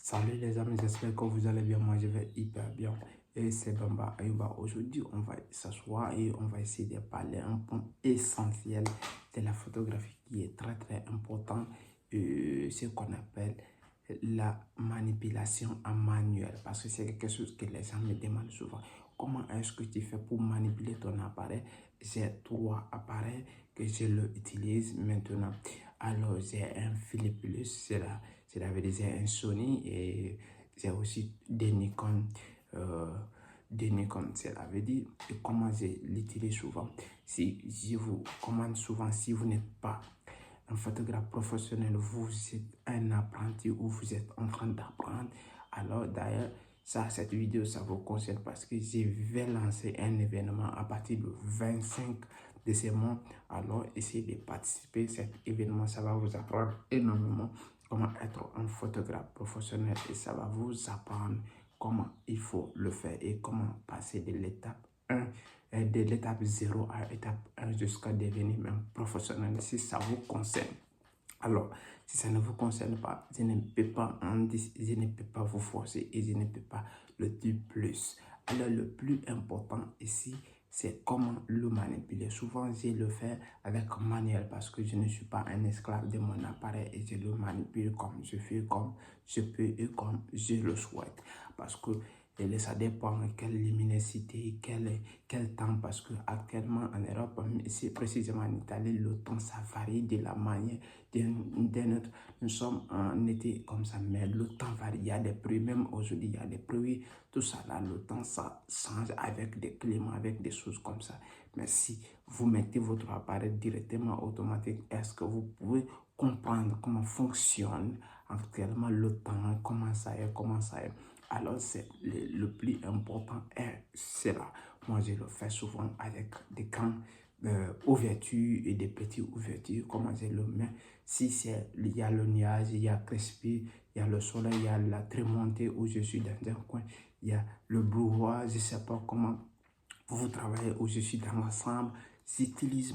Salut les amis, j'espère que vous allez bien. Moi, je vais hyper bien. Et c'est Bamba Ayuba. Aujourd'hui, on va s'asseoir et on va essayer de parler un point essentiel de la photographie qui est très important. Ce qu'on appelle la manipulation en manuel. Parce que c'est quelque chose que les gens me demandent souvent. Comment est-ce que tu fais pour manipuler ton appareil? J'ai 3 appareils que je l'utilise maintenant. Alors, j'ai un Philips Plus, c'est un Sony et j'ai aussi des Nikon, cela veut dire comment je l'utilise souvent. Si je vous commande souvent, si vous n'êtes pas un photographe professionnel, vous êtes un apprenti ou vous êtes en train d'apprendre, alors d'ailleurs, cette vidéo, ça vous concerne parce que je vais lancer un événement à partir du 25 de ce mois. Alors, essayez de participer à cet événement. Ça va vous apprendre énormément comment être un photographe professionnel et ça va vous apprendre comment il faut le faire et comment passer de l'étape 1, de l'étape 0 à l'étape 1 jusqu'à devenir même professionnel si ça vous concerne. Alors, si ça ne vous concerne pas, je ne peux pas vous forcer et je ne peux pas le dire plus. Alors, le plus important ici, c'est comment le manipuler. Souvent, je le fais avec manuel parce que je ne suis pas un esclave de mon appareil et je le manipule comme je fais, comme je peux et comme je le souhaite. Parce que ça dépend de quelle luminosité, quel temps, parce que actuellement en Europe, ici précisément en Italie, le temps ça varie de la manière d'un autre. Nous sommes en été comme ça, mais le temps varie. Il y a des pluies, même aujourd'hui, il y a des pluies, tout ça là, le temps ça change avec des climats, avec des choses comme ça. Mais si vous mettez votre appareil directement automatique, est-ce que vous pouvez comprendre comment fonctionne actuellement le temps, comment ça est, alors, c'est le plus important est cela. Moi, je le fais souvent avec des grandes ouvertures et des petites ouvertures. Comment je le mets? Si il y a le nuage, il y a crispy, il y a le soleil, il y a la remontée où je suis dans un coin, il y a le brouhaha, je ne sais pas comment vous travaillez où je suis dans l'ensemble. J'utilise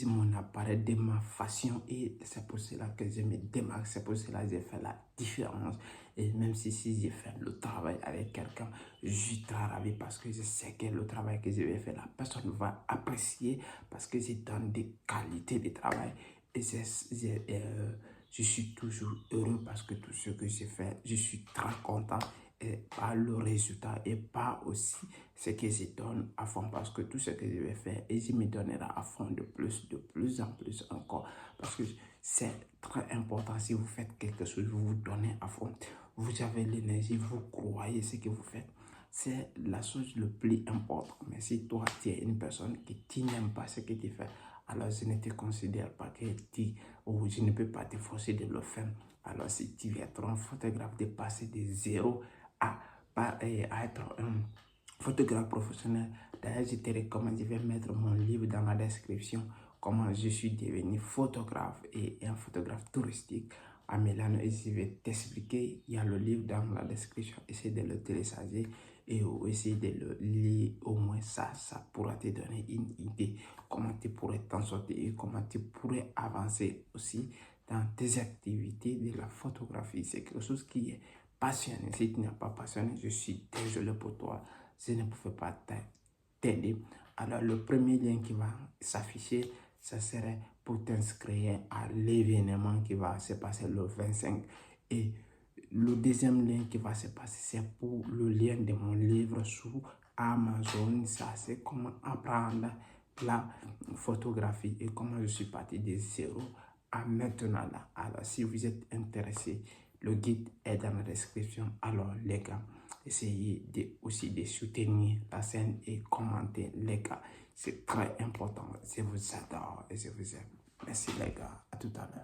mon appareil de ma façon et c'est pour cela que je me démarque, c'est pour cela que j'ai fait la différence. Et même si j'ai fait le travail avec quelqu'un, je suis très ravi parce que je sais que le travail que je vais faire, la personne va apprécier parce que je donne des qualités de travail. Et je suis toujours heureux parce que tout ce que j'ai fait, je suis très content et pas le résultat et pas aussi ce que je donne à fond parce que tout ce que je vais faire et je me donnerai à fond de plus en plus encore parce que c'est très important. Si vous faites quelque chose, vous vous donnez à fond, vous avez l'énergie, vous croyez ce que vous faites, c'est la chose le plus importante. Mais si toi tu es une personne qui n'aime pas ce que tu fais, alors je ne te considère pas que ou je ne peux pas te forcer de le faire. Alors si tu veux être un photographe, de passer de zéro à être un photographe professionnel, d'ailleurs je te recommande, je vais mettre mon livre dans la description, comment je suis devenu photographe et un photographe touristique à Milano et je vais t'expliquer, il y a le livre dans la description, essaye de le télécharger et essayer de le lire, au moins ça pourra te donner une idée comment tu pourrais t'en sortir et comment tu pourrais avancer aussi dans tes activités de la photographie. C'est quelque chose qui est passionné. Si tu n'es pas passionné, je suis désolé pour toi, je ne pouvais pas t'aider. Alors le premier lien qui va s'afficher, ça serait pour t'inscrire à l'événement qui va se passer le 25. Et le deuxième lien qui va se passer, c'est pour le lien de mon livre sur Amazon. Ça, c'est comment apprendre la photographie et comment je suis parti de zéro à maintenant là. Alors, si vous êtes intéressé, le guide est dans la description. Alors, les gars, essayez aussi de soutenir la chaîne et commenter, les gars. C'est très important. Je vous adore et je vous aime. Merci, les gars. À tout à l'heure.